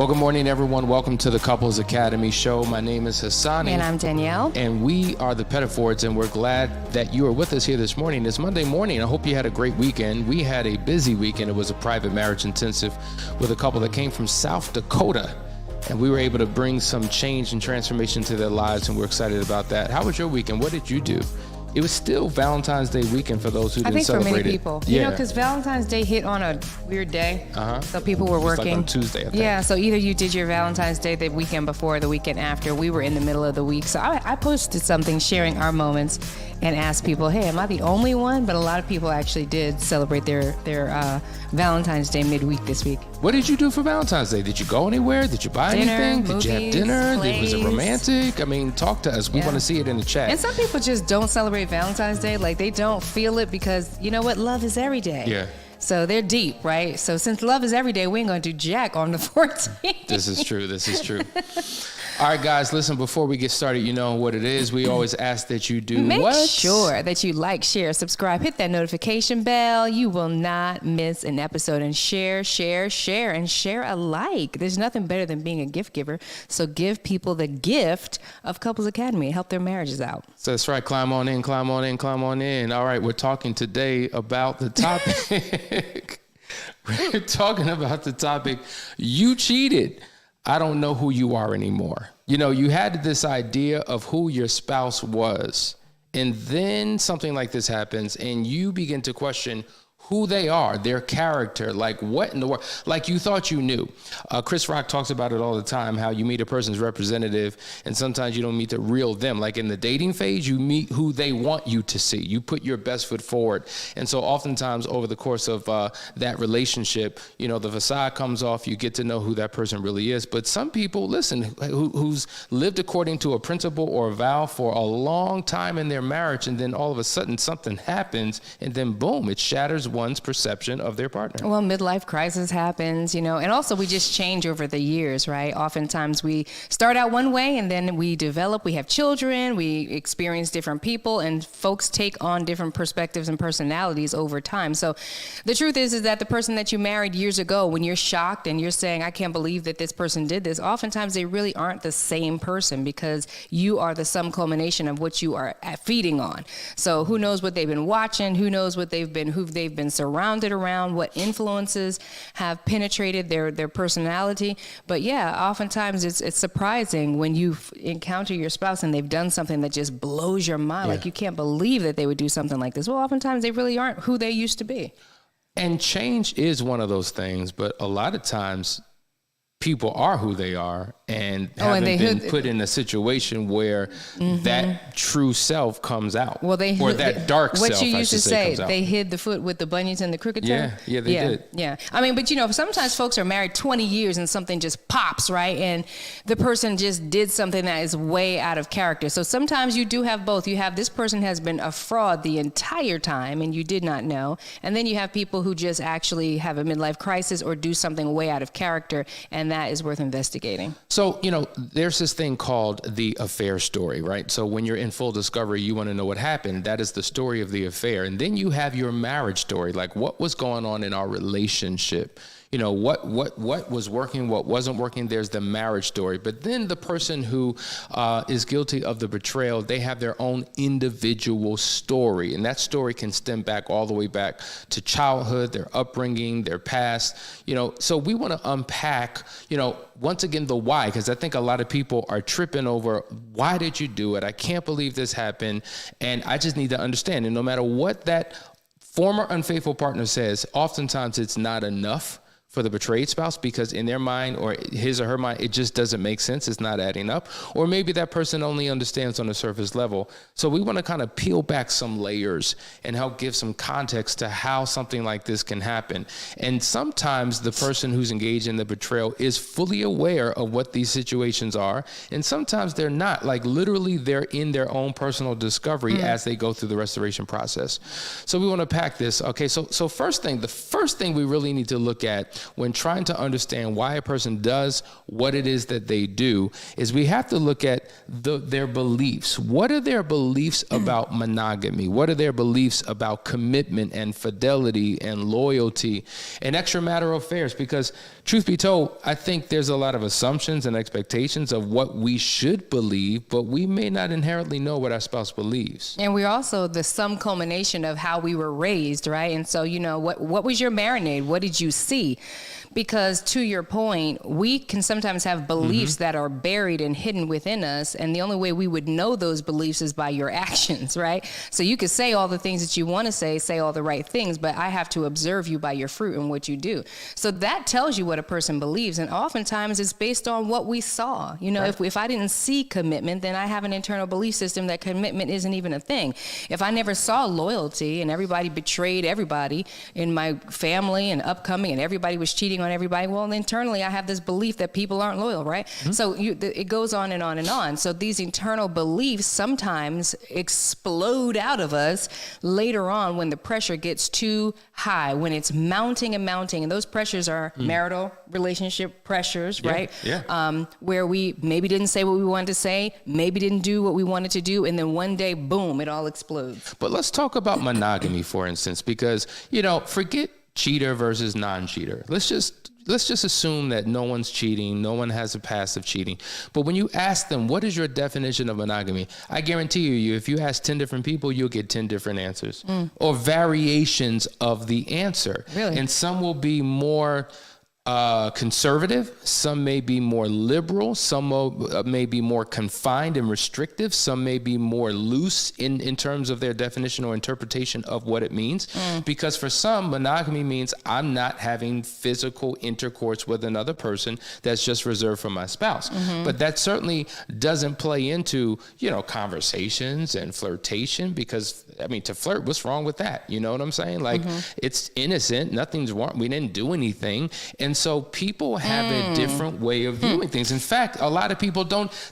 Well, good morning, everyone. Welcome to the Couples Academy show. My name is Hassani. And I'm Danielle. And we are the Pettifords, and we're glad that you are with us here this morning. It's Monday morning. I hope you had a great weekend. We had a busy weekend. It was a private marriage intensive with a couple that came from South Dakota. And we were able to bring some change and transformation to their lives, and we're excited about that. How was your weekend? What did you do? It was still Valentine's Day weekend for those who didn't celebrate it. I think for many people. Yeah. You know, because Valentine's Day hit on a weird day. So people were working. Like on Tuesday, I think. Yeah, so either you did your Valentine's Day the weekend before or the weekend after. We were in the middle of the week. So I posted something sharing our moments and asked people, hey, am I the only one? But a lot of people actually did celebrate their Valentine's Day midweek this week. What did you do for Valentine's Day? Did you go anywhere? Did you buy anything? Movies, did you have dinner? plays. Was it romantic? I mean, talk to us. We want to see it in the chat. And some people just don't celebrate Valentine's Day. Like, they don't feel it because, you know what? Love is every day. Yeah. So they're deep, right? So since love is every day, we ain't going to do jack on the 14th. This is true. This is true. All right, guys, listen, before we get started, you know what it is. We always ask that you do Make what? sure that you like, share, subscribe, hit that notification bell. You will not miss an episode. And share, and share alike. There's nothing better than being a gift giver. So give people the gift of Couples Academy. Help their marriages out. So that's right. Climb on in, climb on in, climb on in. All right, we're talking today about the topic. We're talking about the topic, you cheated. I don't know who you are anymore. You know, you had this idea of who your spouse was, and then something like this happens and you begin to question who they are, their character, like what in the world, like you thought you knew. Chris Rock talks about it all the time, how you meet a person's representative and sometimes you don't meet the real them. Like in the dating phase, you meet who they want you to see. You put your best foot forward. And so oftentimes over the course of that relationship, you know, the facade comes off, you get to know who that person really is. But some people, listen, who's lived according to a principle or a vow for a long time in their marriage, and then all of a sudden something happens and then boom, it shatters one's perception of their partner. Well, midlife crisis happens, you know, and also we just change over the years, right? Oftentimes we start out one way and then we develop, we have children, we experience different people, and folks take on different perspectives and personalities over time. So the truth is that the person that you married years ago, when you're shocked and you're saying, I can't believe that this person did this, oftentimes they really aren't the same person because you are the sum culmination of what you are feeding on. So who knows what they've been watching, who knows what who they've been surrounded around, what influences have penetrated their personality. But yeah, oftentimes it's surprising when you encounter your spouse and they've done something that just blows your mind. Yeah. Like you can't believe that they would do something like this. Well, oftentimes they really aren't who they used to be. And change is one of those things, but a lot of times people are who they are and haven't been put in a situation where that true self comes out. Well, or that dark self, what you used to say, comes out. They hid the foot with the bunions and the crooked toe. Yeah, they did. Yeah. I mean, but you know, sometimes folks are married 20 years and something just pops, right? And the person just did something that is way out of character. So sometimes you do have both. You have this person has been a fraud the entire time and you did not know. And then you have people who just actually have a midlife crisis or do something way out of character, and that is worth investigating. So, you know, there's this thing called the affair story, right? So when you're in full discovery, you want to know what happened. That is the story of the affair. And then you have your marriage story, like what was going on in our relationship. You know, what was working, what wasn't working. There's the marriage story. But then the person who is guilty of the betrayal, they have their own individual story. And that story can stem back all the way back to childhood, their upbringing, their past. You know, so we want to unpack, you know, once again, the why, because I think a lot of people are tripping over, why did you do it? I can't believe this happened. And I just need to understand. And no matter what that former unfaithful partner says, oftentimes it's not enough for the betrayed spouse, because in their mind or his or her mind, it just doesn't make sense. It's not adding up. Or maybe that person only understands on a surface level. So we want to kind of peel back some layers and help give some context to how something like this can happen. And sometimes the person who's engaged in the betrayal is fully aware of what these situations are. And sometimes they're not. Like literally they're in their own personal discovery as they go through the restoration process. So we want to pack this. Okay, so the first thing we really need to look at when trying to understand why a person does what it is that they do is we have to look at their beliefs. What are their beliefs about monogamy? What are their beliefs about commitment and fidelity and loyalty and extramarital affairs? Because truth be told, I think there's a lot of assumptions and expectations of what we should believe, but we may not inherently know what our spouse believes. And we're also the sum culmination of how we were raised, right? And so, what was your marinade? What did you see? Because to your point, we can sometimes have beliefs that are buried and hidden within us. And the only way we would know those beliefs is by your actions, right? So you could say all the things that you want to say all the right things, but I have to observe you by your fruit and what you do. So that tells you what a person believes. And oftentimes it's based on what we saw. Right. If I didn't see commitment, then I have an internal belief system that commitment isn't even a thing. If I never saw loyalty and everybody betrayed everybody in my family and upcoming and everybody was cheating on everybody, well, internally I have this belief that people aren't loyal, right? So it goes on and on and on. So these internal beliefs sometimes explode out of us later on when the pressure gets too high, when it's mounting and mounting. And those pressures are marital relationship pressures, right? Yeah. Where we maybe didn't say what we wanted to say, maybe didn't do what we wanted to do, and then one day, boom, it all explodes. But let's talk about monogamy, for instance, because, forget cheater versus non-cheater. Let's just assume that no one's cheating, no one has a past of cheating. But when you ask them, what is your definition of monogamy? I guarantee you, if you ask 10 different people, you'll get 10 different answers or variations of the answer. Really? And some will be more conservative, some may be more liberal, some may be more confined and restrictive, some may be more loose in terms of their definition or interpretation of what it means. Because for some, monogamy means I'm not having physical intercourse with another person that's just reserved for my spouse. But that certainly doesn't play into, conversations and flirtation, because to flirt, what's wrong with that? You know what I'm saying? Like, it's innocent, nothing's wrong, we didn't do anything. And so people have a different way of viewing things. In fact, a lot of people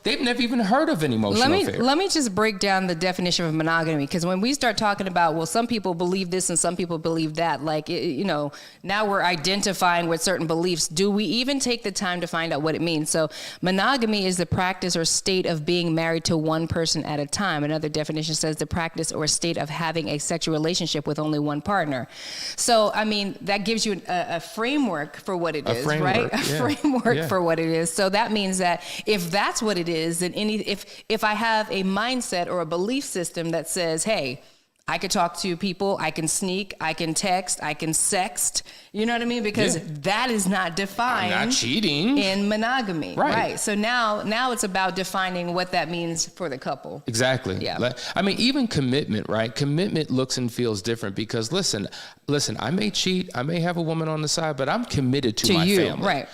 they've never even heard of an emotional affair. Let me just break down the definition of monogamy, because when we start talking about, well, some people believe this and some people believe that, now we're identifying with certain beliefs. Do we even take the time to find out what it means? So monogamy is the practice or state of being married to one person at a time. Another definition says the practice or state of having a sexual relationship with only one partner. So, that gives you a framework for what it is, right? A framework for what it is. So that means that if that's what it is, then if I have a mindset or a belief system that says, hey, I could talk to people, I can sneak, I can text, I can sext, you know what I mean? Because that is not defined. I'm not cheating in monogamy, right? So now it's about defining what that means for the couple. Exactly. Yeah. Even commitment, right? Commitment looks and feels different because listen, I may cheat, I may have a woman on the side, but I'm committed to my family.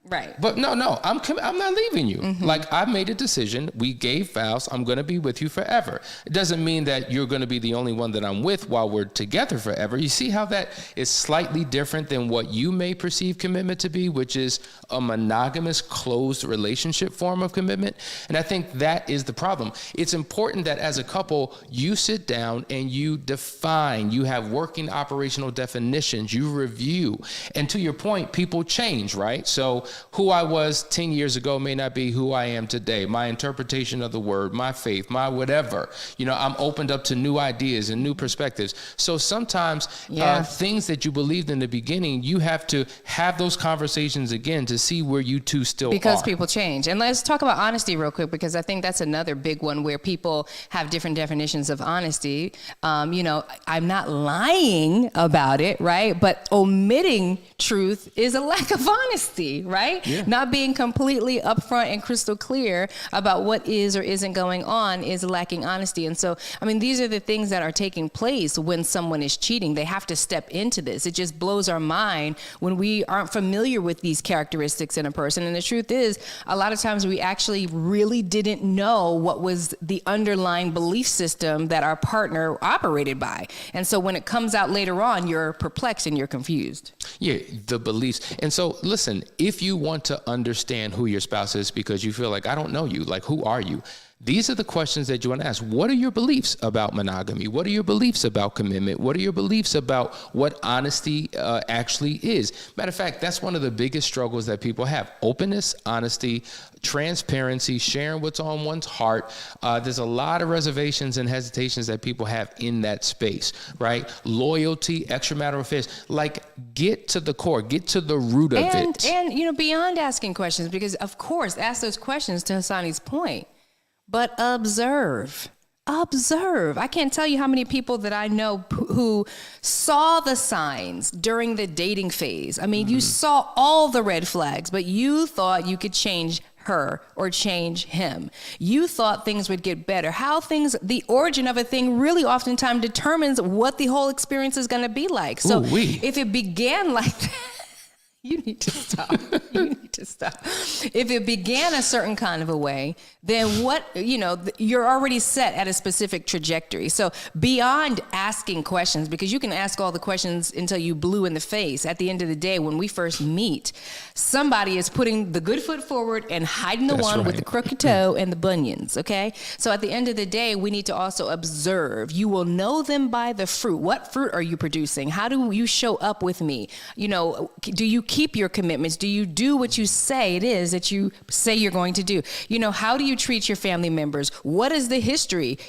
Right. But no, I'm not leaving you. Like, I've made a decision. We gave vows. I'm going to be with you forever. It doesn't mean that you're going to be the only one that I'm with while we're together forever. You see how that is slightly different than what you may perceive commitment to be, which is a monogamous, closed relationship form of commitment. And I think that is the problem. It's important that as a couple, you sit down and you define, you have working operational definitions, you review. And to your point, people change, right? So who I was 10 years ago may not be who I am today. My interpretation of the word, my faith, my whatever. I'm opened up to new ideas and new perspectives. So sometimes things that you believed in the beginning, you have to have those conversations again to see where you two still are. Because people change. And let's talk about honesty real quick, because I think that's another big one where people have different definitions of honesty. I'm not lying about it, right? But omitting truth is a lack of honesty, right? Not being completely upfront and crystal clear about what is or isn't going on is lacking honesty. And so, these are the things that are taking place when someone is cheating. They have to step into this. It just blows our mind when we aren't familiar with these characteristics in a person. And the truth is, a lot of times we actually really didn't know what was the underlying belief system that our partner operated by. And so when it comes out later on, you're perplexed and you're confused. Yeah, the beliefs. And so listen, if you want to understand who your spouse is because you feel like, I don't know you, like, who are you? These are the questions that you want to ask. What are your beliefs about monogamy? What are your beliefs about commitment? What are your beliefs about what honesty actually is? Matter of fact, that's one of the biggest struggles that people have. Openness, honesty, transparency, sharing what's on one's heart. There's a lot of reservations and hesitations that people have in that space, right? Loyalty, extramarital affairs. Like, get to the core, get to the root of it. And, beyond asking questions, because, of course, ask those questions to Hassani's point. But observe. I can't tell you how many people that I know who saw the signs during the dating phase. I mean, you saw all the red flags, but you thought you could change her or change him. You thought things would get better. The origin of a thing really oftentimes determines what the whole experience is going to be like. So if it began like that, you need to stop. If it began a certain kind of a way, then you're already set at a specific trajectory. So beyond asking questions, because you can ask all the questions until you blue in the face. At the end of the day, when we first meet, somebody is putting the good foot forward and hiding the one with the crooked toe and the bunions. Okay. So at the end of the day, we need to also observe. You will know them by the fruit. What fruit are you producing? How do you show up with me? Do you keep your commitments? Do you do what you say it is that you say you're going to do? How do you treat your family members? What is the history?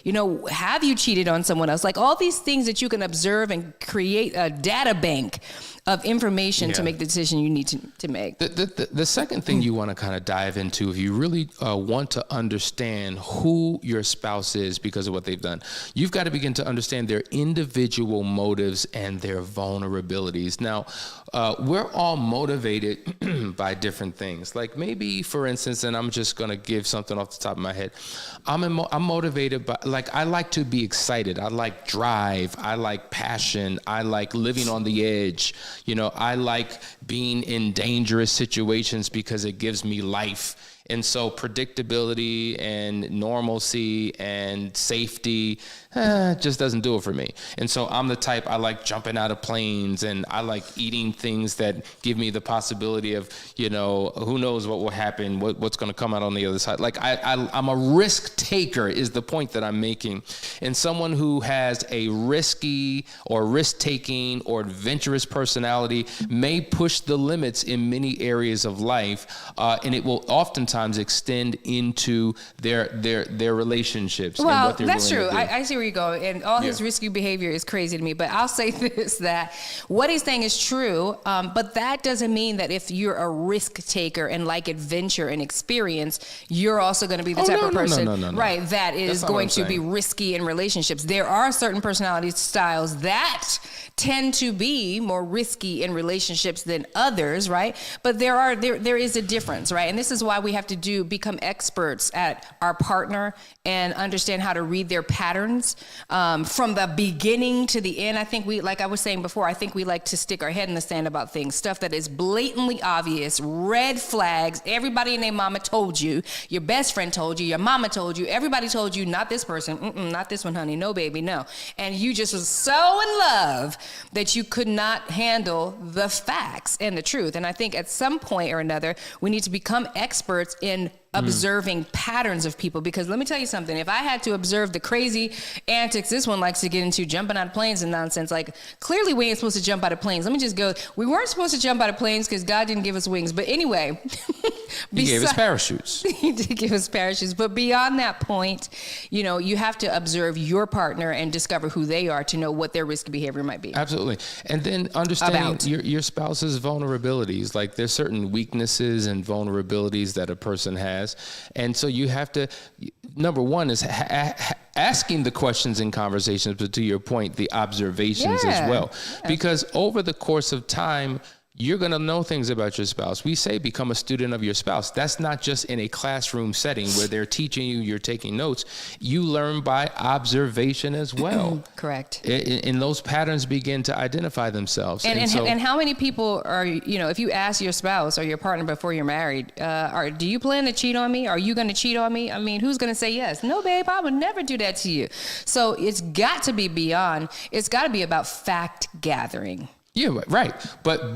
Have you cheated on someone else? Like, all these things that you can observe and create a data bank of information to make the decision you need to make. The second thing you want to kind of dive into, if you really want to understand who your spouse is because of what they've done, you've got to begin to understand their individual motives and their vulnerabilities. Now, we're all motivated by different things. Like, maybe, for instance, and I'm just going to give something off the top of my head. I'm motivated by, like, I like to be excited. I like drive. I like passion. I like living on the edge. I like being in dangerous situations because it gives me life. And so predictability and normalcy and safety just doesn't do it for me. And so I'm the type, I like jumping out of planes, and I like eating things that give me the possibility of, who knows what will happen, what's going to come out on the other side. Like, I'm a risk taker is the point that I'm making. And someone who has a risky or risk-taking or adventurous personality may push the limits in many areas of life, and it will oftentimes extend into their relationships. Well, and what they're that's willing true. to do. I see where you go, and all his risky behavior is crazy to me. But I'll say this: that what he's saying is true, but that doesn't mean that if you're a risk taker and like adventure and experience, you're also going to be the type of person, right, that is going to be risky in relationships. There are certain personality styles that tend to be more risky in relationships than others, right? But there is a difference, right? And this is why we have to become experts at our partner and understand how to read their patterns from the beginning to the end. I think like I was saying before, I think we like to stick our head in the sand about things, stuff that is blatantly obvious, red flags. Everybody and their mama told you, your best friend told you, your mama told you, everybody told you, not this person, not this one, honey, no baby, no. And you just was so in love that you could not handle the facts and the truth. And I think at some point or another, we need to become experts in observing patterns of people, because let me tell you something. If I had to observe the crazy antics this one likes to get into, jumping out of planes and nonsense, like, clearly we ain't supposed to jump out of planes. Let me just go. We weren't supposed to jump out of planes because God didn't give us wings. But anyway, He gave us parachutes. He did give us parachutes. But beyond that point, you have to observe your partner and discover who they are to know what their risky behavior might be. Absolutely. And then understanding your spouse's vulnerabilities. Like, there's certain weaknesses and vulnerabilities that a person has. And so you have to, number one is asking the questions in conversations, but to your point, the observations as well. Yeah. Because over the course of time, you're going to know things about your spouse. We say become a student of your spouse. That's not just in a classroom setting where they're teaching you, you're taking notes. You learn by observation as well. Correct. And those patterns begin to identify themselves. And how many people are, if you ask your spouse or your partner before you're married, do you plan to cheat on me? Are you going to cheat on me? I mean, who's going to say yes? No, babe, I would never do that to you. So it's got to be beyond, it's got to be about fact gathering. Yeah, right. But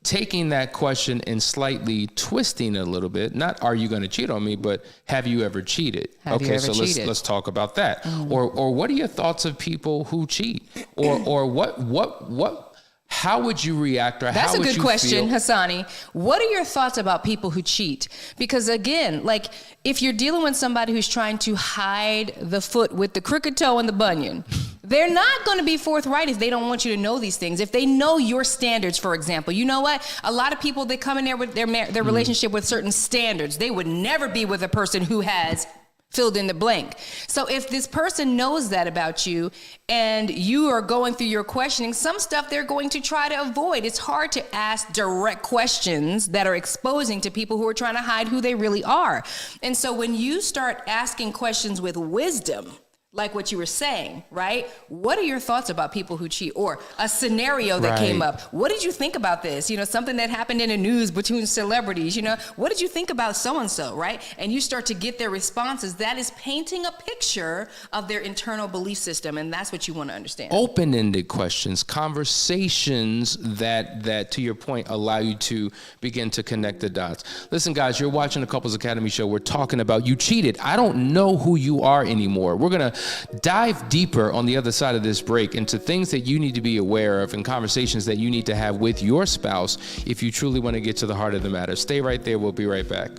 taking that question and slightly twisting it a little bit. Not are you going to cheat on me, but have you ever cheated? Let's talk about that. Or what are your thoughts of people who cheat? Or what how would you react, or That's how would you feel? That's a good question, feel? Hassani. What are your thoughts about people who cheat? Because again, like if you're dealing with somebody who's trying to hide the foot with the crooked toe and the bunion, they're not going to be forthright if they don't want you to know these things. If they know your standards, for example, you know what? A lot of people, they come in there with their relationship with certain standards. They would never be with a person who has filled in the blank. So if this person knows that about you and you are going through your questioning, some stuff they're going to try to avoid. It's hard to ask direct questions that are exposing to people who are trying to hide who they really are. And so when you start asking questions with wisdom, like what you were saying, right? What are your thoughts about people who cheat? Or a scenario that came up. What did you think about this? You know, something that happened in the news between celebrities, you know, what did you think about so-and-so, right? And you start to get their responses. That is painting a picture of their internal belief system. And that's what you want to understand. Open-ended questions, conversations that to your point, allow you to begin to connect the dots. Listen, guys, you're watching the Couples Academy show. We're talking about you cheated. I don't know who you are anymore. We're going to dive deeper on the other side of this break into things that you need to be aware of and conversations that you need to have with your spouse if you truly want to get to the heart of the matter. Stay right there. We'll be right back.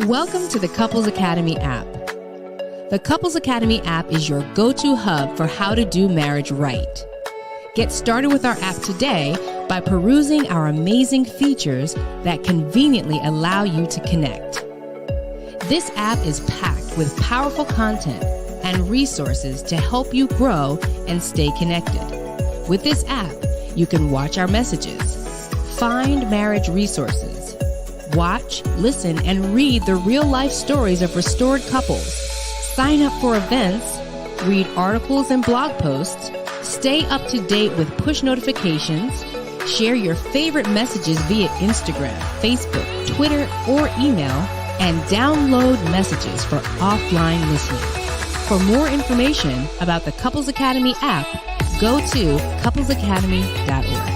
Welcome to the Couples Academy app. The Couples Academy app is your go-to hub for how to do marriage right. Get started with our app today by perusing our amazing features that conveniently allow you to connect. This app is packed with powerful content and resources to help you grow and stay connected. With this app, you can watch our messages, find marriage resources, watch, listen, and read the real-life stories of restored couples, sign up for events, read articles and blog posts, stay up to date with push notifications, share your favorite messages via Instagram, Facebook, Twitter, or email, and download messages for offline listening. For more information about the Couples Academy app, go to couplesacademy.org.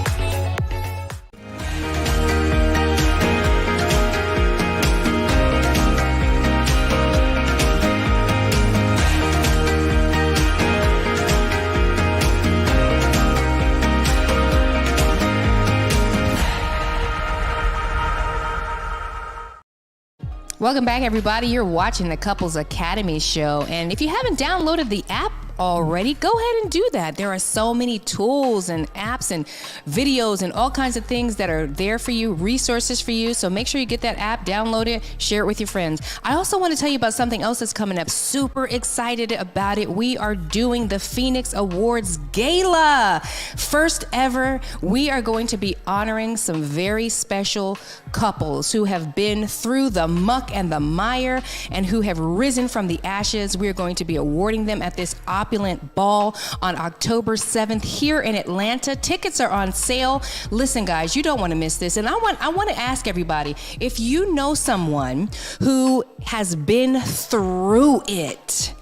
Welcome back, everybody. You're watching the Couples Academy show. And if you haven't downloaded the app already, go ahead and do that. There are so many tools and apps and videos and all kinds of things that are there for you, resources for you. So make sure you get that app, download it, share it with your friends. I also want to tell you about something else that's coming up. Super excited about it. We are doing the Phoenix Awards Gala. First ever, we are going to be honoring some very special couples who have been through the muck and the mire and who have risen from the ashes. We're going to be awarding them at this opulent ball on October 7th here in Atlanta. Tickets are on sale. Listen, guys, you don't want to miss this. And I want to ask everybody, if you know someone who has been through it,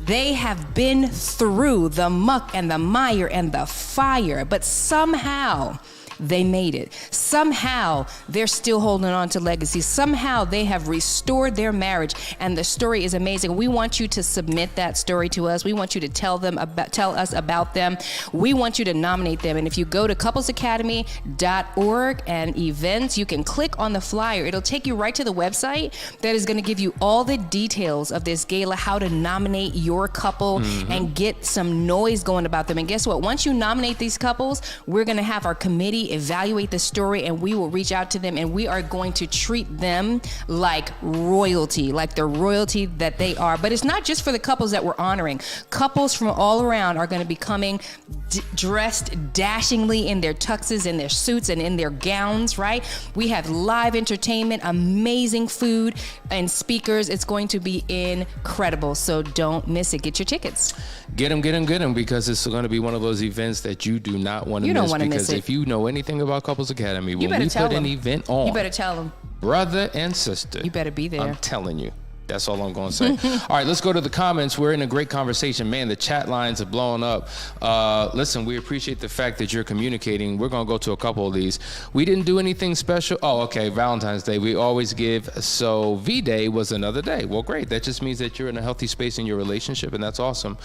they have been through the muck and the mire and the fire, but somehow they made it. Somehow they're still holding on to legacy. Somehow they have restored their marriage, and the story is amazing. We want you to submit that story to us. We want you to tell us about them. We want you to nominate them. And if you go to couplesacademy.org and events, you can click on the flyer. It'll take you right to the website that is going to give you all the details of this gala, how to nominate your couple and get some noise going about them. And guess what? Once you nominate these couples, we're going to have our committee evaluate the story, and we will reach out to them, and we are going to treat them like royalty, like the royalty that they are. But it's not just for the couples that we're honoring. Couples from all around are going to be coming dressed dashingly in their tuxes, in their suits, and in their gowns, right? We have live entertainment, amazing food, and speakers. It's going to be incredible. So don't miss it. Get your tickets. Get them, because it's going to be one of those events that you do not want to miss. Don't want to miss because it. if you know anything about Couples Academy, when we put an event on, you better tell them. Brother and sister, You better be there. I'm telling you. That's all I'm going to say. All right, let's go to the comments. We're in a great conversation. Man, the chat lines are blowing up. Listen, we appreciate the fact that you're communicating. We're going to go to a couple of these. We didn't do anything special. Oh, okay, Valentine's Day. We always give. So V-Day was another day. Well, great. That just means that you're in a healthy space in your relationship, and that's awesome.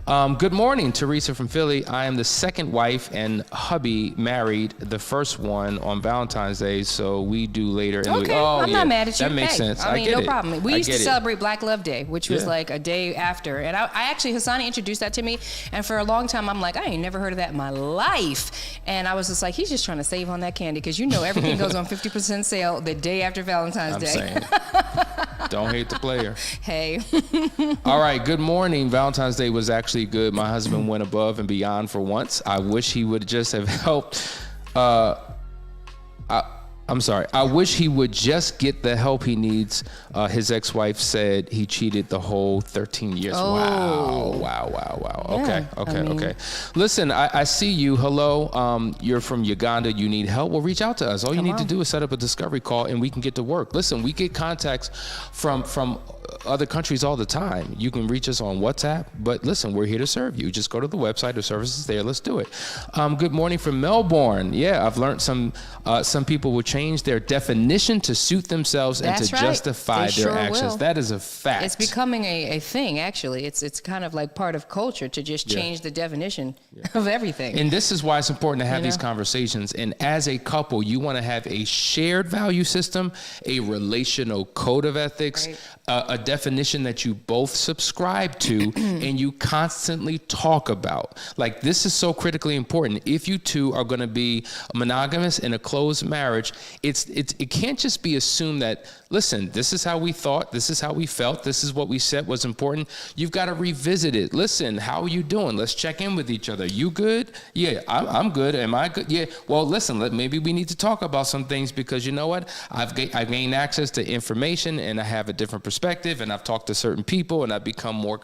Good morning, Teresa from Philly. I am the second wife, and hubby married the first one on Valentine's Day, so we do later. Okay, I'm not mad at you. That makes sense. I mean, no problem. We used to celebrate Black Love Day, which was like a day after. And I actually, Hassani introduced that to me. And for a long time, I'm like, I ain't never heard of that in my life. And I was just like, he's just trying to save on that candy, because everything goes on 50% sale the day after Valentine's Day. Saying, don't hate the player. Hey. All right, good morning. Valentine's Day was actually good. My husband went above and beyond for once. I wish he would just have helped. I'm sorry. I wish he would just get the help he needs. His ex-wife said he cheated the whole 13 years. Oh. Wow. Yeah, Okay. Listen, I see you. Hello. You're from Uganda. You need help? Well, reach out to us. All you need to do is set up a discovery call, and we can get to work. Listen, we get contacts from other countries all the time. You can reach us on WhatsApp, but listen, we're here to serve you. Just go to the website. The service is there. Let's do it. Good morning from Melbourne. Yeah, I've learned some people will change their definition to suit themselves and to justify their actions. That is a fact. It's becoming a thing, actually. It's kind of like part of culture to just change the definition of everything. And this is why it's important to have these conversations. And as a couple, you want to have a shared value system, a relational code of ethics, a definition that you both subscribe to and you constantly talk about. Like, this is so critically important. If you two are going to be monogamous in a closed marriage, it can't just be assumed that, listen, this is how we thought, this is how we felt, this is what we said was important. You've got to revisit it. Listen, how are you doing? Let's check in with each other. You good? Yeah, I'm good. Am I good? Yeah. Well, listen, maybe we need to talk about some things, because you know what? I've gained access to information, and I have a different perspective, and I've talked to certain people, and I've become more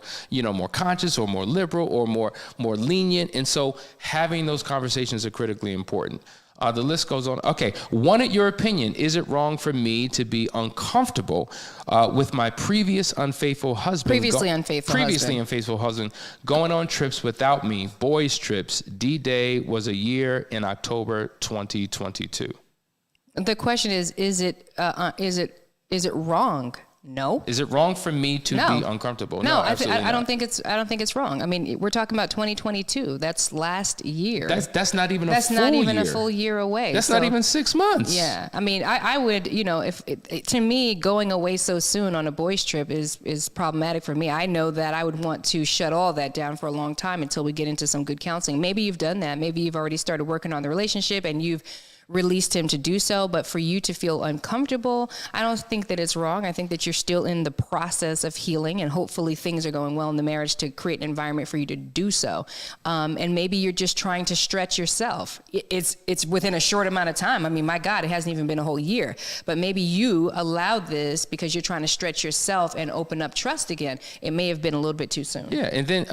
conscious, or more liberal, or more lenient. And so having those conversations are critically important. The list goes on. Okay, wanted your opinion. Is it wrong for me to be uncomfortable with my previously unfaithful husband going on trips without me, boys trips? D-Day was a year in October 2022. The question is it wrong? No. Is it wrong for me to be uncomfortable? No, I don't think it's wrong. I mean, we're talking about 2022. That's last year. That's not even a full year. That's not even a full year away. That's not even 6 months. Yeah. I mean, I would, to me, going away so soon on a boys trip is problematic for me. I know that I would want to shut all that down for a long time until we get into some good counseling. Maybe you've done that. Maybe you've already started working on the relationship and you've released him to do so, but for you to feel uncomfortable, I don't think that it's wrong. I think that you're still in the process of healing, and hopefully things are going well in the marriage to create an environment for you to do so. And maybe you're just trying to stretch yourself. It's within a short amount of time. I mean, my God, it hasn't even been a whole year, but maybe you allowed this because you're trying to stretch yourself and open up trust again. It may have been a little bit too soon. Yeah, and then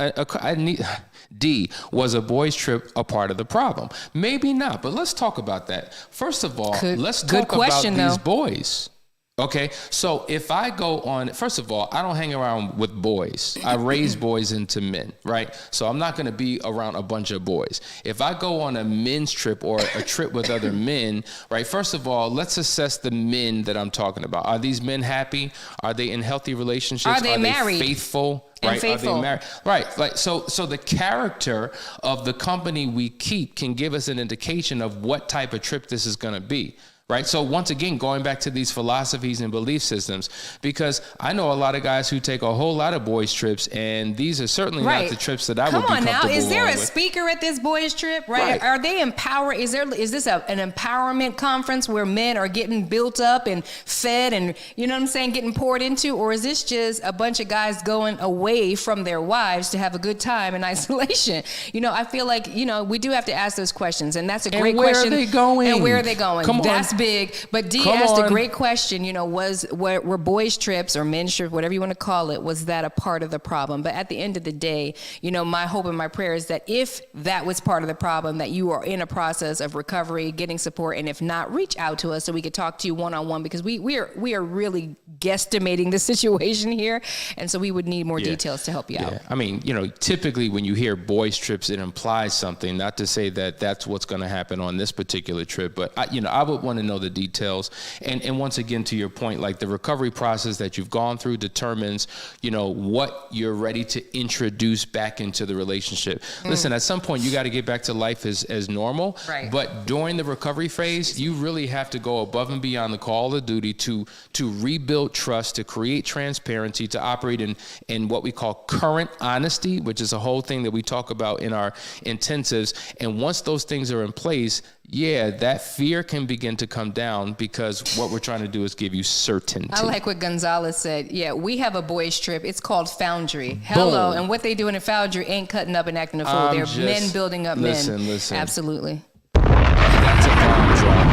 was a boys trip a part of the problem? Maybe not, but let's talk about that. First of all, let's talk about these boys. Okay, so if I go on, first of all, I don't hang around with boys. I raise boys into men, right? So I'm not going to be around a bunch of boys. If I go on a men's trip or a trip with other men, right? First of all, let's assess the men that I'm talking about. Are these men happy? Are they in healthy relationships? Are they married? Faithful? And right? faithful. Are they married? Right. Like so the character of the company we keep can give us an indication of what type of trip this is going to be. Right. So once again, going back to these philosophies and belief systems, because I know a lot of guys who take a whole lot of boys trips, and these are certainly not the trips that I would be comfortable with. Come on now, is there a speaker at this boys trip? Right. Are they empowered? Is this an empowerment conference where men are getting built up and fed and, you know what I'm saying, getting poured into? Or is this just a bunch of guys going away from their wives to have a good time in isolation? You know, I feel like, you know, we do have to ask those questions, and that's a great question. And where are they going? And where are they going? Come on. That's big. But D asked a great question, you know, were boys trips or men's trips, whatever you want to call it, was that a part of the problem? But at the end of the day, you know, my hope and my prayer is that if that was part of the problem, that you are in a process of recovery, getting support, and if not, reach out to us so we could talk to you one-on-one, because we are really guesstimating the situation here, and so we would need more details to help you out. I mean, you know, typically when you hear boys trips, it implies something. Not to say that that's what's going to happen on this particular trip, but I would want to know the details. And once again, to your point, like the recovery process that you've gone through determines, you know, what you're ready to introduce back into the relationship. Listen, at some point you got to get back to life as normal. Right. But during the recovery phase, you really have to go above and beyond the call of duty to rebuild trust, to create transparency, to operate in what we call current honesty, which is a whole thing that we talk about in our intensives. And once those things are in place, that fear can begin to come down, because what we're trying to do is give you certainty. I like what Gonzalez said. Yeah, we have a boys trip. It's called Foundry. Hello. And what they do in a Foundry ain't cutting up and acting a fool. They're men building up men. Listen. Absolutely. That's a bomb drop.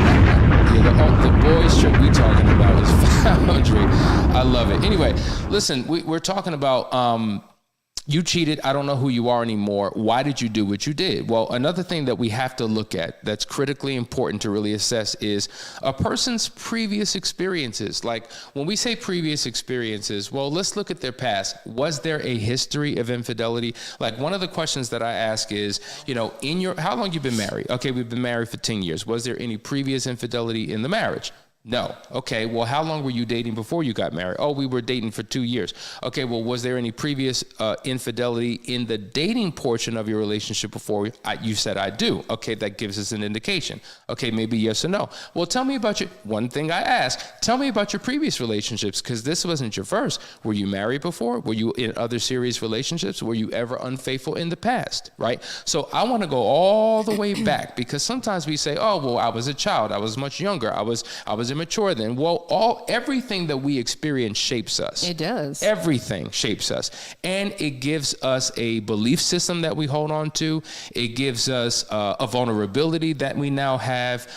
Yeah, the boys trip we talking about is Foundry. I love it. Anyway, listen, we're talking about you cheated. I don't know who you are anymore. Why did you do what you did? Well, another thing that we have to look at that's critically important to really assess is a person's previous experiences. Like when we say previous experiences, well, let's look at their past. Was there a history of infidelity? Like one of the questions that I ask is, you know, how long you been married? Okay, we've been married for 10 years. Was there any previous infidelity in the marriage? No. Okay, well, how long were you dating before you got married? Oh, we were dating for 2 years. Okay, well, was there any previous infidelity in the dating portion of your relationship before you said I do? Okay, that gives us an indication. Okay, maybe yes or no. Well, tell me about one thing I asked, tell me about your previous relationships, because this wasn't your first. Were you married before? Were you in other serious relationships? Were you ever unfaithful in the past, right? So I want to go all the way back, because sometimes we say, oh, well, I was a child. I was much younger. I was immature then. Well, everything that we experience shapes us. It does. Everything shapes us. And it gives us a belief system that we hold on to. It gives us a vulnerability that we now have.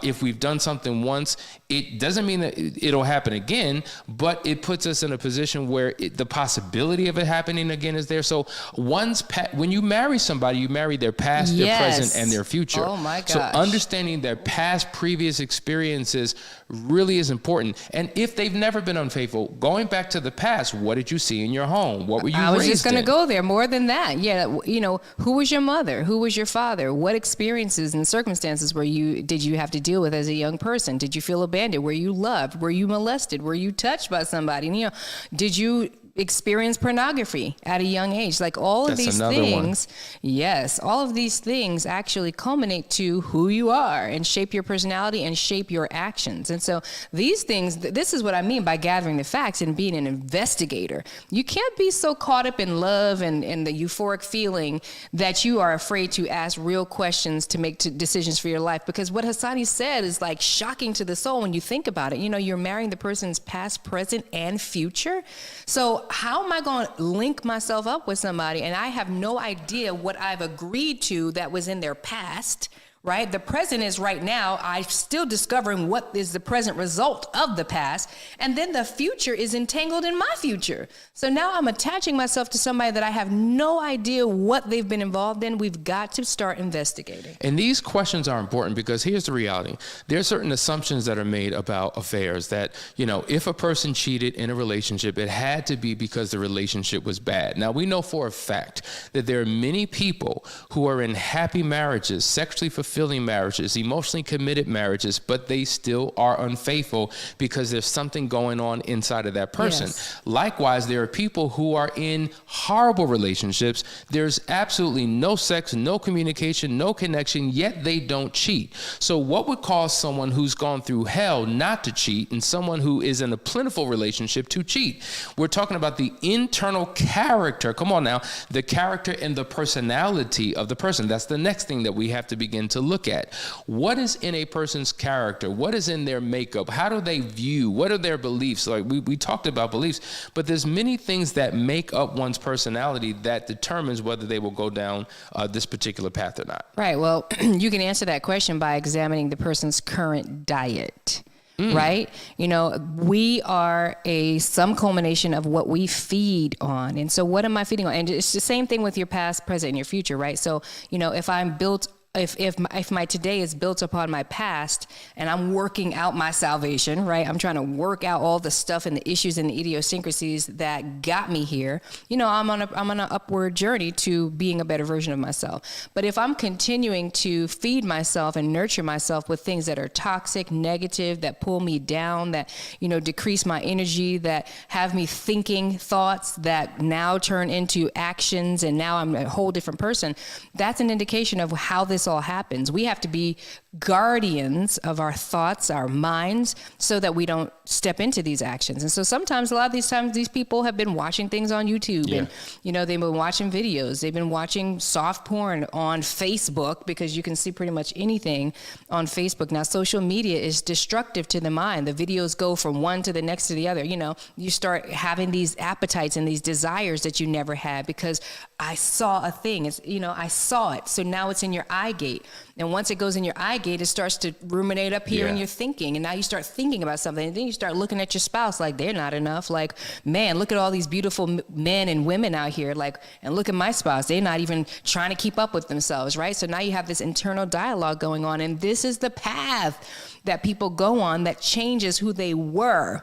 If we've done something once, it doesn't mean that it'll happen again, but it puts us in a position where the possibility of it happening again is there. So when you marry somebody, you marry their past, their present, and their future. Oh my gosh. So understanding their past, previous experiences really is important. And if they've never been unfaithful, going back to the past, what did you see in your home? What were you raised in? I was just going to go there. More than that. Yeah. You know, who was your mother? Who was your father? What experiences and circumstances did you have to deal with as a young person? Did you feel abandoned? Were you loved? Were you molested? Were you touched by somebody? You know, did you experience pornography at a young age? Like all of these things, yes, all of these things actually culminate to who you are and shape your personality and shape your actions. And so these things, this is what I mean by gathering the facts and being an investigator. You can't be so caught up in love and the euphoric feeling that you are afraid to ask real questions to make decisions for your life. Because what Hassani said is like shocking to the soul when you think about it. You know, you're marrying the person's past, present, and future. So how am I going to link myself up with somebody and I have no idea what I've agreed to that was in their past, right? The present is right now. I'm still discovering what is the present result of the past. And then the future is entangled in my future. So now I'm attaching myself to somebody that I have no idea what they've been involved in. We've got to start investigating. And these questions are important because here's the reality. There are certain assumptions that are made about affairs that, you know, if a person cheated in a relationship, it had to be because the relationship was bad. Now, we know for a fact that there are many people who are in happy marriages, sexually fulfilling marriages, emotionally committed marriages, but they still are unfaithful because there's something going on inside of that person. Yes. Likewise, there are people who are in horrible relationships. There's absolutely no sex, no communication, no connection, yet they don't cheat. So what would cause someone who's gone through hell not to cheat and someone who is in a plentiful relationship to cheat? We're talking about the internal character. Come on now, the character and the personality of the person. That's the next thing that we have to begin to look at. What is in a person's character? What is in their makeup? How do they view? What are their beliefs? Like we talked about beliefs, but there's many things that make up one's personality that determines whether they will go down this particular path or not. Right. Well, you can answer that question by examining the person's current diet. Right? You know, we are some culmination of what we feed on. And so what am I feeding on? And it's the same thing with your past, present, and your future, right? So, you know, if I'm built if my today is built upon my past and I'm working out my salvation, right? I'm trying to work out all the stuff and the issues and the idiosyncrasies that got me here. You know, I'm on an upward journey to being a better version of myself. But if I'm continuing to feed myself and nurture myself with things that are toxic, negative, that pull me down, that, you know, decrease my energy, that have me thinking thoughts that now turn into actions and now I'm a whole different person, that's an indication of how this all happens. We have to be guardians of our thoughts, our minds, so that we don't step into these actions. And so sometimes, a lot of these times, these people have been watching things on YouTube and, you know, they've been watching videos. They've been watching soft porn on Facebook because you can see pretty much anything on Facebook. Now, social media is destructive to the mind. The videos go from one to the next to the other. You know, you start having these appetites and these desires that you never had because I saw a thing. It's, you know, I saw it. So now it's in your eye gate. And once it goes in your eye gate, it starts to ruminate up here in your thinking. And now you start thinking about something. And then you start looking at your spouse like they're not enough. Like, man, look at all these beautiful men and women out here. Like, and look at my spouse. They're not even trying to keep up with themselves, right? So now you have this internal dialogue going on. And this is the path that people go on that changes who they were.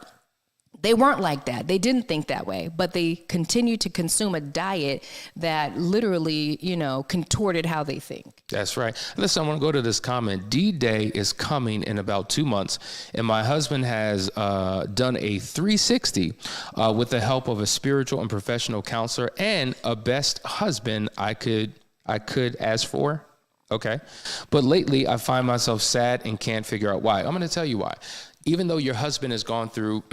They weren't like that. They didn't think that way, but they continued to consume a diet that literally, you know, contorted how they think. That's right. Listen, I want to go to this comment. DDay is coming in about 2 months, and my husband has done a 360 with the help of a spiritual and professional counselor and a best husband I could ask for. Okay. But lately I find myself sad and can't figure out why. I'm going to tell you why. Even though your husband has gone through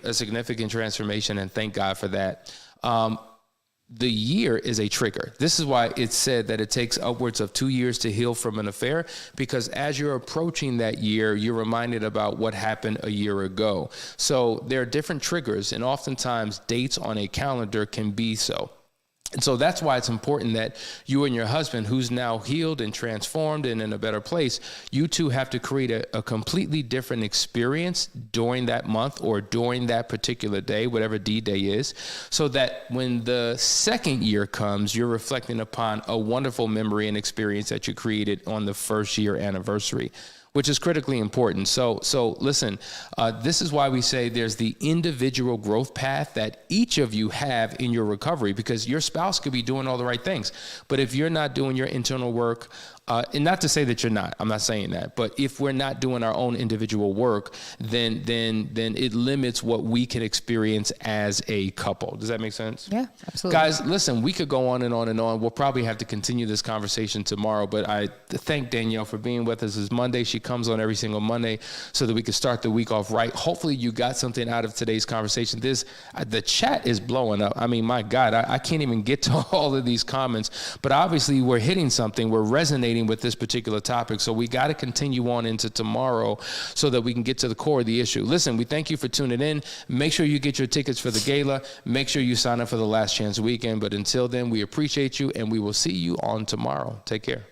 a significant transformation, and thank God for that, the year is a trigger. This is why it's said that it takes upwards of 2 years to heal from an affair, because as you're approaching that year, you're reminded about what happened a year ago. So there are different triggers, and oftentimes dates on a calendar can be so. And so that's why it's important that you and your husband, who's now healed and transformed and in a better place, you two have to create a completely different experience during that month or during that particular day, whatever DDay is, so that when the second year comes, you're reflecting upon a wonderful memory and experience that you created on the first year anniversary, which is critically important. So listen, this is why we say there's the individual growth path that each of you have in your recovery, because your spouse could be doing all the right things, but if you're not doing your internal work, and not to say that you're not, I'm not saying that, but if we're not doing our own individual work, then it limits what we can experience as a couple. Does that make sense? Yeah, absolutely. Guys, listen, we could go on and on and on. We'll probably have to continue this conversation tomorrow, but I thank Danielle for being with us. It's Monday. She comes on every single Monday so that we can start the week off right. Hopefully you got something out of today's conversation. The chat is blowing up. I mean, my God, I can't even get to all of these comments, but obviously we're hitting something. We're resonating with this particular topic. So we got to continue on into tomorrow so that we can get to the core of the issue. Listen, we thank you for tuning in. Make sure you get your tickets for the gala. Make sure you sign up for the Last Chance Weekend. But until then, we appreciate you and we will see you on tomorrow. Take care.